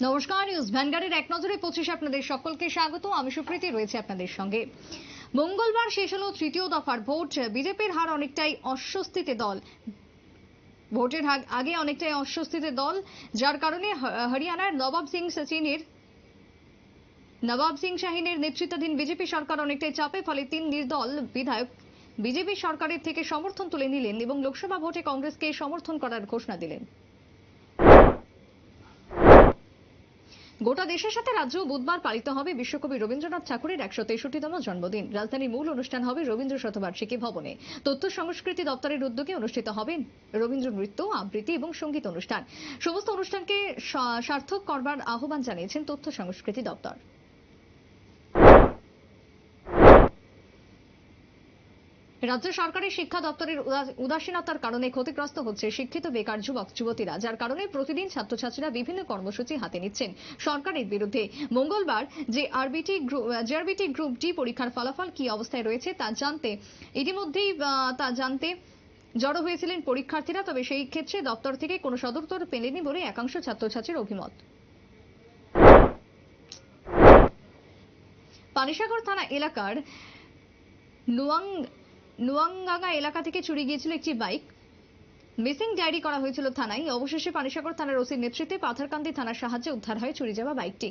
নমস্কার, নিউজ ভ্যানগার্ডের এক নজরে 25 আপনাদের সকলকে স্বাগত। আমি সুপ্রীতি রয়েছে আপনাদের সঙ্গে। মঙ্গলবার শেষ হলো তৃতীয় দফার ভোট। বিজেপির হার অনেকটাই অস্বস্তিতে দল। ভোটের আগে অনেকটাই অস্বস্তিতে দল, যার কারণে হরিয়ানার নবাব সিং শাহিনের নেতৃত্বাধীন বিজেপি সরকার অনেকটাই চাপে। ফলে 3 নির্দল বিধায়ক বিজেপি সরকারের থেকে সমর্থন তুলে নিলেন এবং লোকসভা ভোটে কংগ্রেসকে সমর্থন করার ঘোষণা দিলেন। গোটা দেশের সাথে রাজ্য বুধবার পালিত হবে বিশ্বকবি রবীন্দ্রনাথ ঠাকুরের 163তম জন্মদিন। রাজধানীর মূল অনুষ্ঠান হবে রবীন্দ্র শতবার্ষিকী ভবনে। তথ্য সংস্কৃতি দপ্তরের উদ্যোগে অনুষ্ঠিত হবে রবীন্দ্র নৃত্য, আবৃত্তি এবং সঙ্গীত অনুষ্ঠান। সমস্ত অনুষ্ঠানকে সার্থক করবার আহ্বান জানিয়েছেন তথ্য সংস্কৃতি দপ্তর। রাজ্য সরকারের শিক্ষা দপ্তরের উদাসীনতার কারণে ক্ষতিগ্রস্ত হচ্ছে শিক্ষিত বেকার যুবক যুবতীরা, যার কারণে প্রতিদিন ছাত্রছাত্রীরা বিভিন্ন কর্মসূচি হাতে নিচ্ছেন সরকারের বিরুদ্ধে। মঙ্গলবার জেআরবিটি গ্রুপ ডি পরীক্ষার ফলাফল কি অবস্থায় রয়েছে তা জানতে জড়ো হয়েছিলেন পরীক্ষার্থীরা। তবে সেই ক্ষেত্রে দপ্তর থেকে কোনো সদুত্তর পেলেনি বলে একাংশ ছাত্রছাত্রীর অভিমত। পানিসাগর থানা এলাকার নুয়াঙ্গাঙ্গা এলাকা থেকে চুরি গিয়েছিল একটি বাইক। মিসিং ডায়েরি করা হয়েছিল থানায়। অবশেষে পানিসাগর থানার ওসির নেতৃত্বে পাথারকান্দি থানার সাহায্যে উদ্ধার হয় চুরি যাওয়া বাইকটি।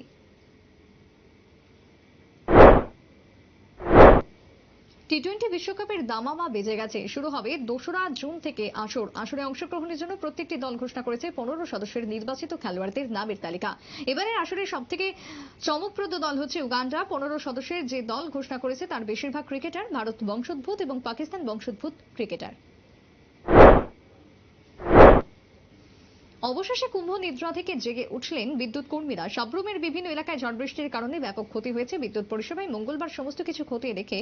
টি-20 বিশ্বকাপের দামামা বেজে গেছে। শুরু হবে 2রা জুন থেকে আসরে অংশগ্রহণের জন্য প্রত্যেকটি দল ঘোষণা করেছে 15 সদস্যের নির্বাচিত খেলোয়াড়দের নামের তালিকা। এবারের আসরের সবথেকে চমকপ্রদ দল হচ্ছে উগান্ডা। 15 সদস্যের যে দল ঘোষণা করেছে তার বেশিরভাগ ক্রিকেটার ভারত বংশোদ্ভূত এবং পাকিস্তান বংশোদ্ভূত ক্রিকেটার। অবশেষে কুম্ভ নিদ্রা থেকে জেগে উঠলেন বিদ্যুৎ কর্মীরা। সাব্রুমের বিভিন্ন এলাকায় ঝড় বৃষ্টির কারণে ব্যাপক ক্ষতি হয়েছে বিদ্যুৎ পরিষেবায়। মঙ্গলবার সমস্ত কিছু খতিয়ে দেখে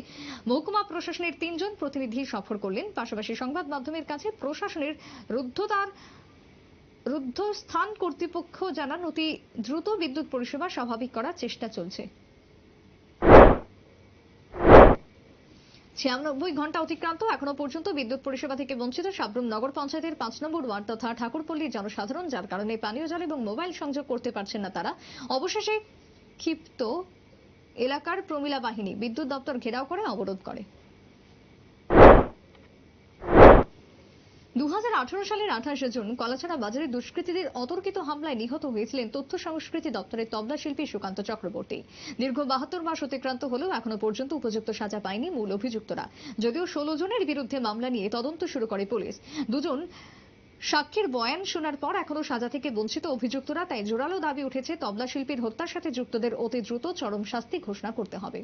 মহকুমা প্রশাসনের 3 জন প্রতিনিধি সফর করলেন। পাশাপাশি সংবাদ মাধ্যমের কাছে প্রশাসনের রুদ্ধস্থান কর্তৃপক্ষ জানান অতি দ্রুত বিদ্যুৎ পরিষেবা স্বাভাবিক করার চেষ্টা চলছে। 96 ঘন্টা অতিক্রান্ত, এখনো পর্যন্ত বিদ্যুৎ পরিষেবা থেকে বঞ্চিত সাব্রুম নগর পঞ্চায়েতের 5 নম্বর ওয়ার্ড তথা ঠাকুরপল্লীর জনসাধারণ, যার কারণে পানীয় জল এবং মোবাইল সংযোগ করতে পারছেন না তারা। অবশেষে ক্ষিপ্ত এলাকার প্রমিলা বাহিনী বিদ্যুৎ দপ্তর ঘেরাও করে অবরোধ করে। 2018 সালের 28 জুন কলাছড়া বাজারে দুষ্কৃতীদের অতর্কিত হামলায় নিহত হয়েছিলেন তথ্য সংস্কৃতি দপ্তরের তবলা শিল্পী সুকান্ত চক্রবর্তী। দীর্ঘ 72 মাস অতিক্রান্ত হলেও এখনো পর্যন্ত উপযুক্ত সাজা পায়নি মূল অভিযুক্তরা। যদিও 16 জনের বিরুদ্ধে মামলা নিয়ে তদন্ত শুরু করে পুলিশ। 2 জন সাক্ষীর বয়ান শোনার পর এখনো সাজা থেকে বঞ্চিত অভিযুক্তরা। তাই জোরালো দাবি উঠেছে তবলা শিল্পীর হত্যার সাথে যুক্তদের অতি দ্রুত চরম শাস্তি ঘোষণা করতে হবে।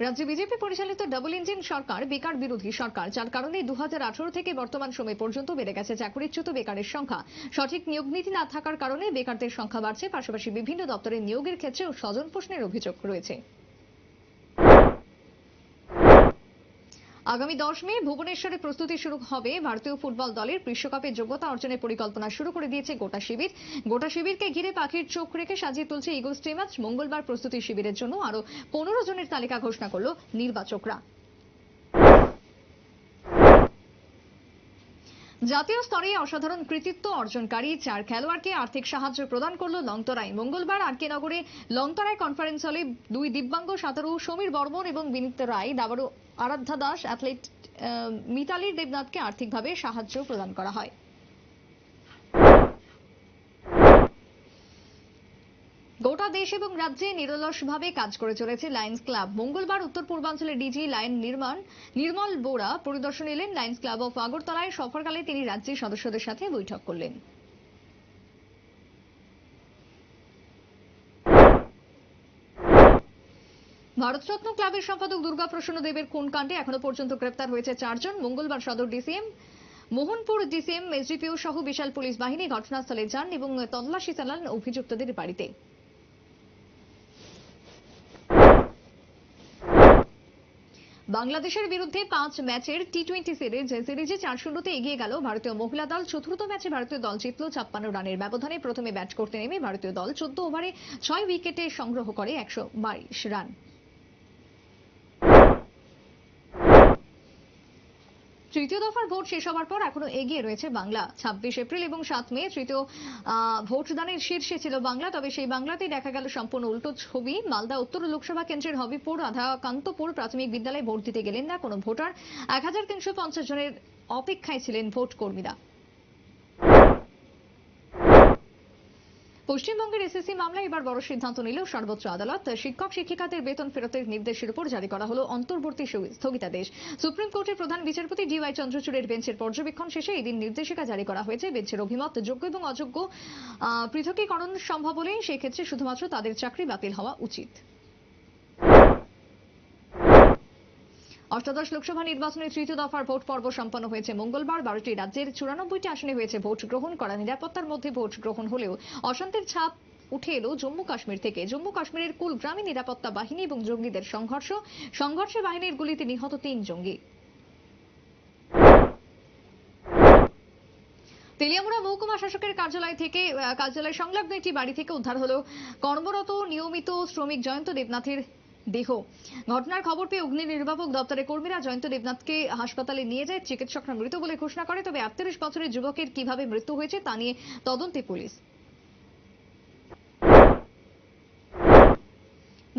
রাজ্যে বিজেপি পরিচালিত ডাবল ইঞ্জিন সরকার বেকার বিরোধী সরকার, যার কারণে 2018 থেকে বর্তমান সময় পর্যন্ত বেড়ে গেছে চাকরিচ্যুত বেকারের সংখ্যা। সঠিক নিয়োগ নীতি না থাকার কারণে বেকারদের সংখ্যা বাড়ছে। পাশাপাশি বিভিন্ন দপ্তরে নিয়োগের ক্ষেত্রেও স্বজন পোষণের অভিযোগ রয়েছে। আগামী 10 মে ভুবনেশ্বরে প্রস্তুতি শুরু হবে ভারতীয় ফুটবল দলের। বিশ্বকাপের যোগ্যতা অর্জনের পরিকল্পনা শুরু করে দিয়েছে গোটা শিবিরকে ঘিরে পাখির চোখ রেখে সাজিয়ে তুলছে ইগল স্টিম ম্যাচ। মঙ্গলবার প্রস্তুতি শিবিরের জন্য আরো 15 জনের তালিকা ঘোষণা করল নির্বাচকরা। জাতীয় স্তরে অসাধারণ কৃতিত্ব অর্জনকারী 4 খেলোয়াড়কে আর্থিক সাহায্য প্রদান করল লংতরাই। মঙ্গলবার আরকে নগরে লংতরাই কনফারেন্স হলে 2 দিব্যাঙ্গ সাঁতারু সমীর বর্মন এবং বিনীত রায়, দাবাড়ু আরাধ্যা দাস, অ্যাথলেট মিতালি দেবনাথকে আর্থিকভাবে সাহায্য প্রদান করা হয়। গোটা দেশ এবং রাজ্যে নিরলসভাবে কাজ করে চলেছে লায়ন্স ক্লাব। মঙ্গলবার উত্তর পূর্বাঞ্চলের ডিজি লায়ন নির্মল বোরা পরিদর্শনে এলেন লায়ন্স ক্লাব অফ আগরতলায়। সফরকালে তিনি রাজ্যের সদস্যদের সাথে বৈঠক করলেন। ভারতরত্ন ক্লাবের সম্পাদক দুর্গাপ্রসন্ন দেবের খুন কাণ্ডে এখনো পর্যন্ত গ্রেপ্তার হয়েছে 4 জন। মঙ্গলবার সদর ডিসিএম, মোহনপুর ডিসিএম, এসডিপিও সহ বিশাল পুলিশ বাহিনী ঘটনাস্থলে যান এবং তল্লাশি চালান অভিযুক্তদের বাড়িতে। বাংলাদেশের বিরুদ্ধে 5 ম্যাচের টি-20 সিরিজে 4-0 এগিয়ে গেল ভারতীয় মহিলা দল। চতুর্থ ম্যাচে ভারতীয় দল জিতল 56 রানের ব্যবধানে। প্রথমে ব্যাট করতে নেমে ভারতীয় দল 14 ওভারে 6 উইকেটে সংগ্রহ করে 122 রান। তৃতীয় দফার ভোট শেষ হওয়ার পর এখনো এগিয়ে রয়েছে বাংলা। ২৬ এপ্রিল এবং ৭ মে তৃতীয় ভোটদানের শীর্ষে ছিল বাংলা, তবে সেই বাংলাতেই দেখা গেল সম্পূর্ণ উল্টো ছবি। মালদা উত্তর লোকসভা কেন্দ্রের হবিপুর রাধাকান্তপুর প্রাথমিক বিদ্যালয়ে ভোট দিতে গেলেন না কোনো ভোটার। ১৩৫০ জনের অপেক্ষায় ছিলেন ভোট কর্মীরা। পশ্চিমবঙ্গের এসএসসি মামলায় এবার বড় সিদ্ধান্ত নিল সর্বোচ্চ আদালত। শিক্ষক শিক্ষিকাদের বেতন ফেরতের নির্দেশের উপর জারি করা হলো অন্তর্বর্তী স্থগিতাদেশ। সুপ্রিম কোর্টের প্রধান বিচারপতি ডিওয়াই চন্দ্রচূড়ের বেঞ্চের পর্যবেক্ষণ শেষে এই দিন নির্দেশিকা জারি করা হয়েছে। বেঞ্চের অভিমত, যোগ্য এবং অযোগ্য পৃথকীকরণ সম্ভব হলে সেই ক্ষেত্রে শুধুমাত্র তাদের চাকরি বাতিল হওয়া উচিত। অষ্টাদশ লোকসভা নির্বাচনের তৃতীয় দফার ভোট পর্ব সম্পন্ন হয়েছে মঙ্গলবার। ১২টি রাজ্যের ৯৪টি আসনে হয়েছে ভোট গ্রহণ। করা নিরাপত্তার মধ্যে ভোট গ্রহণ হলেও অশান্তির ছাপ উঠে এলো জম্মু কাশ্মীর থেকে। জম্মু কাশ্মীরের কুলগ্রামে নিরাপত্তা বাহিনী এবং জঙ্গিদের সংঘর্ষে বাহিনীর গুলিতে নিহত ৩ জঙ্গি। তেলিয়ামুড়া মহকুমা শাসকের কার্যালয় সংলগ্ন একটি বাড়ি থেকে উদ্ধার হলো কর্মরত নিয়মিত শ্রমিক জয়ন্ত দেবনাথের দেহ। ঘটনার খবর পেয়ে অগ্নি নির্বাপক দপ্তরের কর্মীরা জয়ন্ত দেবনাথকে হাসপাতালে নিয়ে যায়। চিকিৎসকরা মৃত বলে ঘোষণা করে, তবে ৩৮ বছরের যুবকের কিভাবে মৃত্যু হয়েছে তা নিয়ে তদন্তে পুলিশ।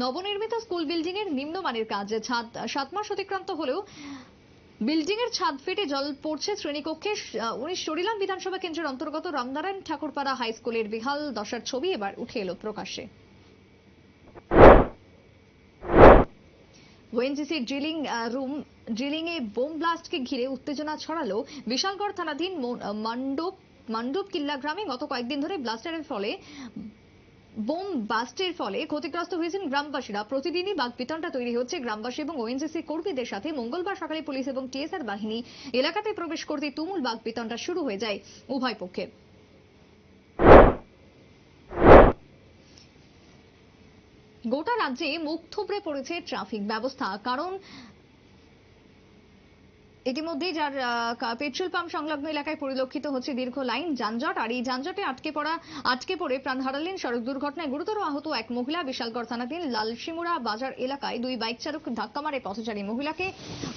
নবনির্মিত স্কুল বিল্ডিং এর নিম্নমানের কাজ ৭ মাস অতিক্রান্ত হলেও বিল্ডিং এর ছাদ ফেটে জল পড়ছে শ্রেণীকক্ষে। ১৯ চরিলাম বিধানসভা কেন্দ্রের অন্তর্গত রামনারায়ণ ঠাকুরপাড়া হাই স্কুলের বেহাল দশার ছবি এবার উঠে এলো প্রকাশ্যে। ওএনজিসির ড্রিলিং এ বোম ব্লাস্টকে ঘিরে উত্তেজনা ছড়ালো বিশালগড় থানাধীন মণ্ডপ কিল্লা গ্রামে। গত কয়েকদিন ধরে বোম ব্লাস্টের ফলে ক্ষতিগ্রস্ত হয়েছেন গ্রামবাসীরা। প্রতিদিনই বাকবিতণ্ডা তৈরি হচ্ছে গ্রামবাসী এবং ওএনজিসি কর্মীদের সাথে। মঙ্গলবার সকালে পুলিশ এবং টিএসআর বাহিনী এলাকাতে প্রবেশ করতে তুমুল বাকবিতণ্ডা শুরু হয়ে যায় উভয় পক্ষের। গোটা রাজ্যে মুখ থুবড়ে পড়েছে ট্রাফিক ব্যবস্থা। কারণ ইতিমধ্যেই যার পেট্রোল পাম্প সংলগ্ন এলাকায় পরিলক্ষিত হচ্ছে দীর্ঘ লাইন যানজট। আর এই যানজটে আটকে পড়ে প্রাণ হারালেন সড়ক দুর্ঘটনায় গুরুতর আহত এক মহিলা। বিশালগড় থানাধীন লালশিমুড়া বাজার এলাকায় ২ বাইক চালক ধাক্কা মারে পথচারী মহিলাকে।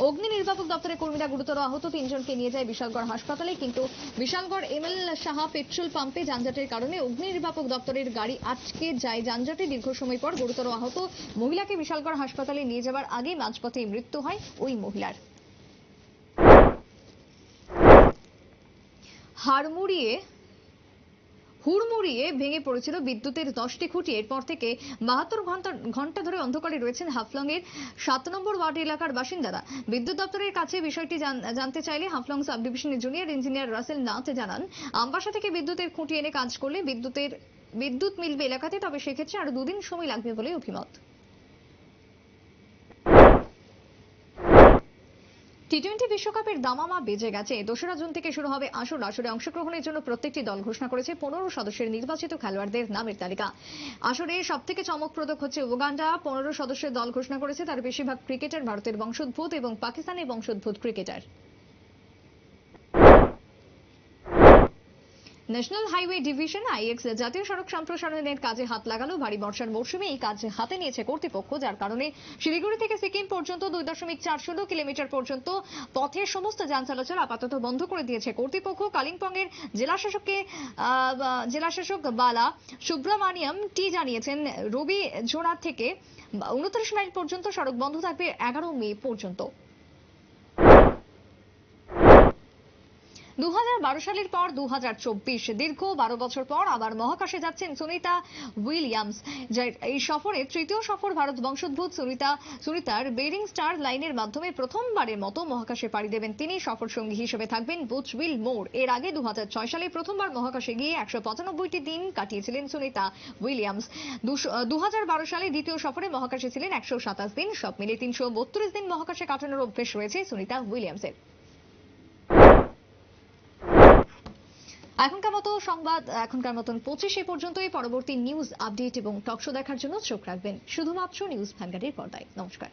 অগ্নি নির্বাপক দপ্তরের কর্মীরা গুরুতর আহত ৩ জনকে নিয়ে যায় বিশালগড় হাসপাতালে। কিন্তু বিশালগড় এমএল সাহা পেট্রোল পাম্পে যানজটের কারণে অগ্নি নির্বাপক দপ্তরের গাড়ি আটকে যায়। যানজটে দীর্ঘ সময় পর গুরুতর আহত মহিলাকে বিশালগড় হাসপাতালে নিয়ে যাওয়ার আগে মাঝপথে মৃত্যু হয় ওই মহিলার। হুড়মুড়িয়ে ভেঙে পড়েছিল বিদ্যুতের 10টি খুঁটি। এরপর থেকে 72 ঘন্টা ধরে অন্ধকারে রয়েছেন হাফলং এর 7 নম্বর ওয়ার্ড এলাকার বাসিন্দারা। বিদ্যুৎ দপ্তরের কাছে বিষয়টি জানতে চাইলে হাফলং সাব ডিভিশনের জুনিয়র ইঞ্জিনিয়ার রাসেল নাথ জানান, আমবাসা থেকে বিদ্যুতের খুঁটি এনে কাজ করলে বিদ্যুৎ মিলবে এলাকাতে, তবে সেক্ষেত্রে আরো 2 দিন সময় লাগবে বলে অভিমত। টি-20 বিশ্বকাপের দামামা বেজে গেছে। ২রা জুন থেকে শুরু হবে আসরে অংশগ্রহণের জন্য প্রত্যেকটি দল ঘোষণা করেছে 15 সদস্যের নির্বাচিত খেলোয়াড়দের নামের তালিকা। আসরে সবথেকে চমকপ্রদ হচ্ছে উগান্ডা 15 সদস্যের দল ঘোষণা করেছে। তার বেশিরভাগ ক্রিকেটার ভারতের বংশোদ্ভূত এবং পাকিস্তানের বংশোদ্ভূত cricketer. National highway division IX জাতীয় সড়ক সম্প্রসারণের কাজে হাত লাগালো। ভারী বর্ষার মৌসুমে এই কাজ হাতে নিয়েছে কর্তৃপক্ষ, যার কারণে শিলিগুড়ি থেকে সিকিম পর্যন্ত 2.416 কিলোমিটার পর্যন্ত পথের সমস্ত যান চলাচল আপাতত বন্ধ করে দিয়েছে কর্তৃপক্ষ। কালিম্পংয়ের জেলাশাসক বালা সুব্রমানিয়াম টি জানিয়েছেন, রবি জোড়া থেকে 29 মাইল পর্যন্ত সড়ক বন্ধ থাকবে 11 মে পর্যন্ত। 2012 সালের পর 2024 দীর্ঘ 12 বছর পর আবার মহাকাশে যাচ্ছেন সুনিতা উইলিয়ামস। এই সফরে তৃতীয় সফর ভারত বংশোদ্ভূত সুনিতার বেরিং স্টার লাইনের মাধ্যমে প্রথমবারের মতো মহাকাশে পাড়ি দেবেন তিনি। সফর সঙ্গী হিসেবে থাকবেন বুচ উইলমোর। এর আগে 2006 সালে প্রথমবার মহাকাশে গিয়ে 195টি দিন কাটিয়েছিলেন সুনিতা উইলিয়ামস। 2012 সালে দ্বিতীয় সফরে মহাকাশে ছিলেন 127 দিন। সব মিলে 332 দিন মহাকাশে কাটানোর অভ্যেস রয়েছে সুনিতা উইলিয়ামসের। এখনকার মতন 25 পর্যন্তই। পরবর্তী নিউজ আপডেট এবং টকশো দেখার জন্য চোখ রাখবেন শুধুমাত্র নিউজ ভ্যানগার্ডের পর্দায়। নমস্কার।